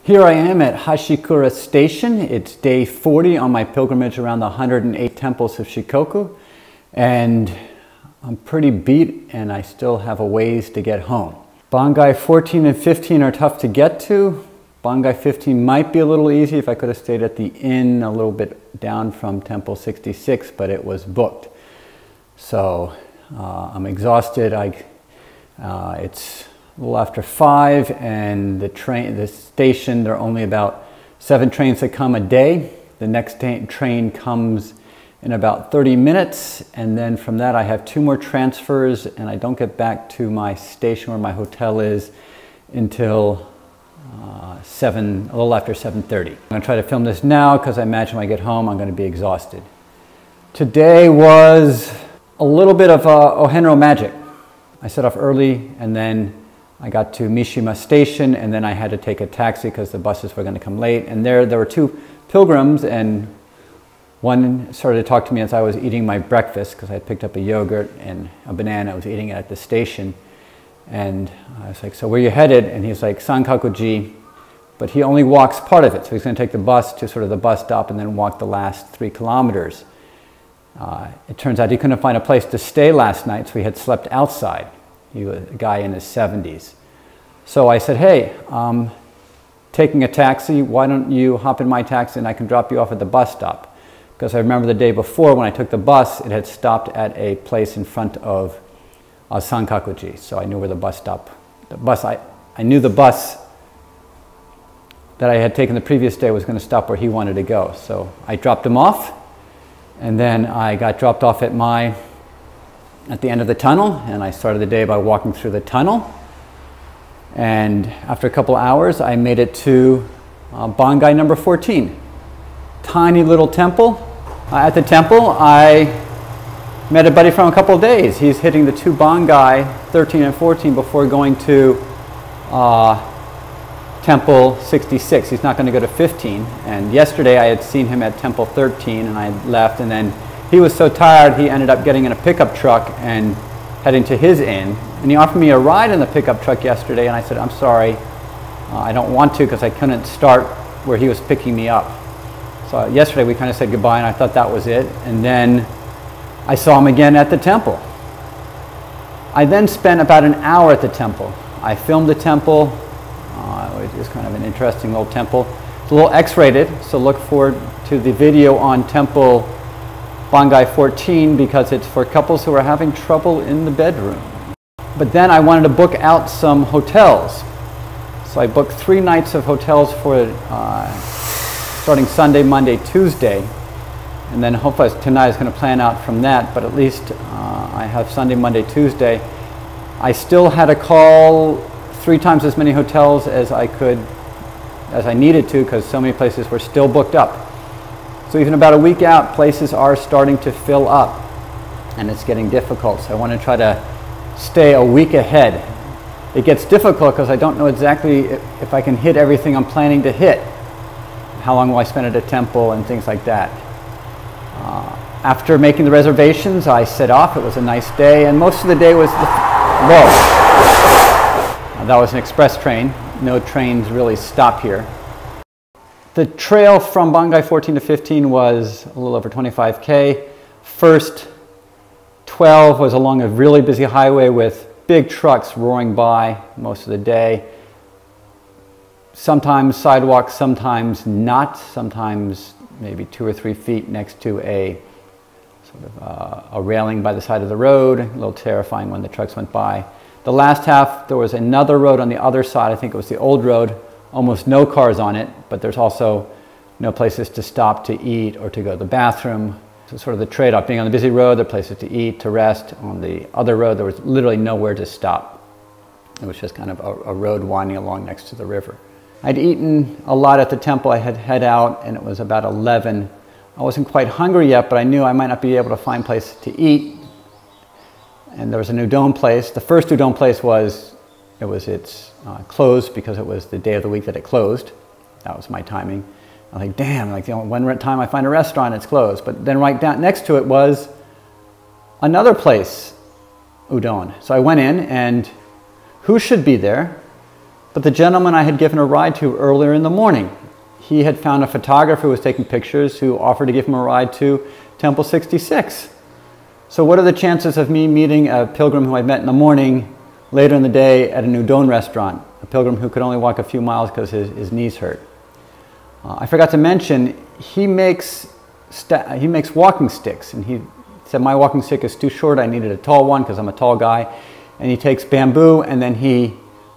Here I am at Hashikura Station. It's day 40 on my pilgrimage around the 108 temples of Shikoku. And I'm pretty beat and I still have a ways to get home. Bangai 14 and 15 are tough to get to. Bangai 15 might be a little easy if I could have stayed at the inn a little bit down from Temple 66, but it was booked. So I'm exhausted. It's a little after 5 and the station, there are only about 7 trains that come a day. The next train comes in about 30 minutes, and then from that I have 2 more transfers, and I don't get back to my station where my hotel is until a little after 7:30. I'm going to try to film this now because I imagine when I get home I'm going to be exhausted. Today was a little bit of Ohenro magic. I set off early and then I got to Mishima Station, and then I had to take a taxi because the buses were going to come late. And there were 2 pilgrims, and one started to talk to me as I was eating my breakfast because I had picked up a yogurt and a banana. I was eating it at the station. And I was like, "So where are you headed?" And he's like, "Sankakuji." But he only walks part of it. So he's going to take the bus to sort of the bus stop and then walk the last 3 kilometers. It turns out he couldn't find a place to stay last night, so he had slept outside. He was a guy in his 70s. So I said, "Hey, I'm taking a taxi. Why don't you hop in my taxi and I can drop you off at the bus stop?" Because I remember the day before when I took the bus, it had stopped at a place in front of Sankakuji. So I knew where I knew the bus that I had taken the previous day was going to stop where he wanted to go. So I dropped him off, and then I got dropped off at the end of the tunnel, and I started the day by walking through the tunnel. And after a couple hours, I made it to Bangai number 14. Tiny little temple. At the temple, I met a buddy from a couple of days. He's hitting the 2 Bangai, 13 and 14, before going to Temple 66. He's not going to go to 15. And yesterday I had seen him at Temple 13, and I left, and then he was so tired he ended up getting in a pickup truck and heading to his inn. And he offered me a ride in the pickup truck yesterday, and I said, "I'm sorry, I don't want to," because I couldn't start where he was picking me up. So yesterday we kind of said goodbye, and I thought that was it. And then I saw him again at the temple. I then spent about an hour at the temple. I filmed the temple. It was kind of an interesting little temple. It's a little X-rated, so look forward to the video on Temple Bangai 14 because it's for couples who are having trouble in the bedroom. But then I wanted to book out some hotels. So I booked 3 nights of hotels for starting Sunday, Monday, Tuesday. And then hopefully tonight is going to plan out from that, but at least I have Sunday, Monday, Tuesday. I still had to call 3 times as many hotels as I needed to because so many places were still booked up. So even about a week out, places are starting to fill up and it's getting difficult. So I want to try to stay a week ahead. It gets difficult because I don't know exactly if I can hit everything I'm planning to hit. How long will I spend at a temple and things like that. After making the reservations, I set off. It was a nice day, and most of the day was whoa. That was an express train. No trains really stop here. The trail from Bangai 14 to 15 was a little over 25K. First 12 was along a really busy highway with big trucks roaring by most of the day. Sometimes sidewalks, sometimes not. Sometimes maybe 2 or 3 feet next to a sort of a railing by the side of the road. A little terrifying when the trucks went by. The last half, there was another road on the other side. I think it was the old road. Almost no cars on it, but there's also no places to stop to eat or to go to the bathroom. So sort of the trade-off. Being on the busy road, there are places to eat, to rest. On the other road, there was literally nowhere to stop. It was just kind of a road winding along next to the river. I'd eaten a lot at the temple. I had head out, and it was about 11. I wasn't quite hungry yet, but I knew I might not be able to find a place to eat. And there was an udon place. The first udon place it's closed because it was the day of the week that it closed. That was my timing. I was like, damn, like the only one time I find a restaurant, it's closed. But then right down next to it was another place, udon. So I went in, and who should be there but the gentleman I had given a ride to earlier in the morning. He had found a photographer who was taking pictures who offered to give him a ride to Temple 66. So what are the chances of me meeting a pilgrim who I met in the morning later in the day at an udon restaurant, a pilgrim who could only walk a few miles because his knees hurt? I forgot to mention, he makes walking sticks, and he said my walking stick is too short, I needed a tall one because I'm a tall guy. And he takes bamboo and then he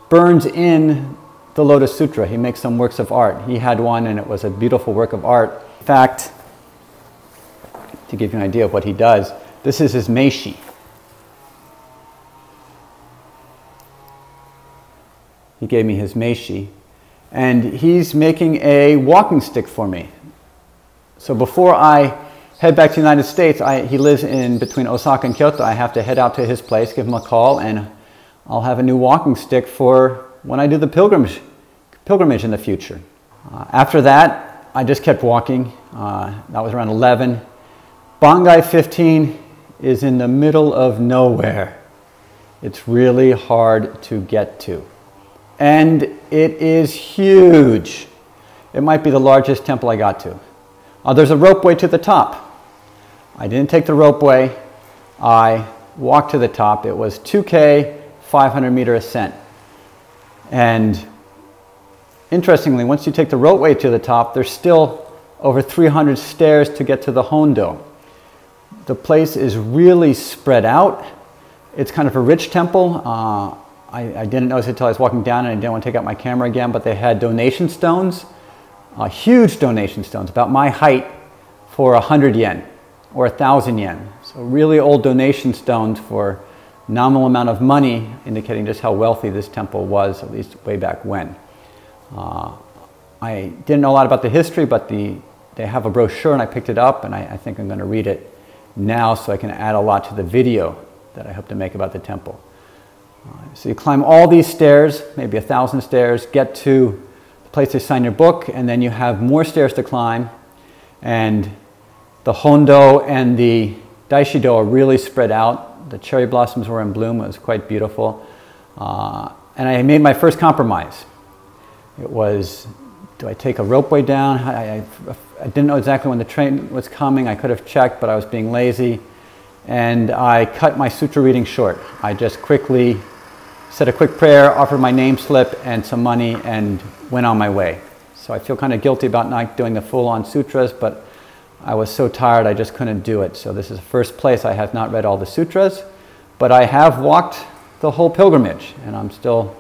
burns in the Lotus Sutra. He makes some works of art. He had one and it was a beautiful work of art. In fact, to give you an idea of what he does, this is his meishi. He gave me his meishi. And he's making a walking stick for me. So before I head back to the United States, he lives in between Osaka and Kyoto. I have to head out to his place, give him a call, and I'll have a new walking stick for when I do the pilgrimage in the future. After that, I just kept walking. That was around 11. Bangai 15 is in the middle of nowhere. It's really hard to get to. And it is huge. It might be the largest temple I got to. There's a ropeway to the top. I didn't take the ropeway. I walked to the top. It was 2K, 500-meter ascent. And interestingly, once you take the ropeway to the top, there's still over 300 stairs to get to the Hondo. The place is really spread out. It's kind of a rich temple. I didn't notice it until I was walking down, and I didn't want to take out my camera again, but they had donation stones, huge donation stones, about my height, for 100 yen or 1,000 yen. So really old donation stones for nominal amount of money, indicating just how wealthy this temple was, at least way back when. I didn't know a lot about the history, but they have a brochure and I picked it up, and I think I'm going to read it now so I can add a lot to the video that I hope to make about the temple. So you climb all these stairs, maybe 1,000 stairs, get to the place to sign your book, and then you have more stairs to climb, and the Hondo and the Daishido are really spread out. The cherry blossoms were in bloom. It was quite beautiful. And I made my first compromise. It was, do I take a ropeway down? I didn't know exactly when the train was coming. I could have checked, but I was being lazy. And I cut my sutra reading short. I just quickly said a quick prayer, offered my name slip and some money, and went on my way. So I feel kind of guilty about not doing the full-on sutras, but I was so tired I just couldn't do it. So this is the first place I have not read all the sutras, but I have walked the whole pilgrimage, and I'm still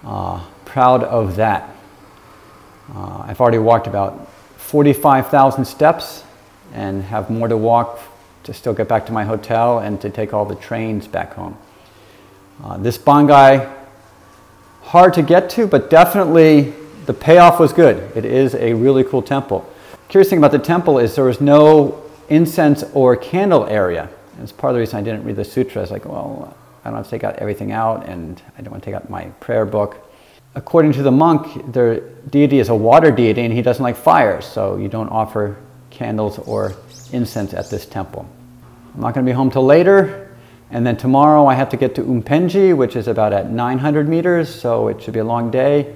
proud of that. I've already walked about 45,000 steps and have more to walk to still get back to my hotel and to take all the trains back home. This Bangai, hard to get to, but definitely the payoff was good. It is a really cool temple. Curious thing about the temple is there was no incense or candle area. And it's part of the reason I didn't read the sutra. I was like, well, I don't have to take out everything out, and I don't want to take out my prayer book. According to the monk, their deity is a water deity, and he doesn't like fire, so you don't offer candles or incense at this temple. I'm not going to be home till later, and then tomorrow I have to get to Umpenji, which is about at 900 meters, so it should be a long day.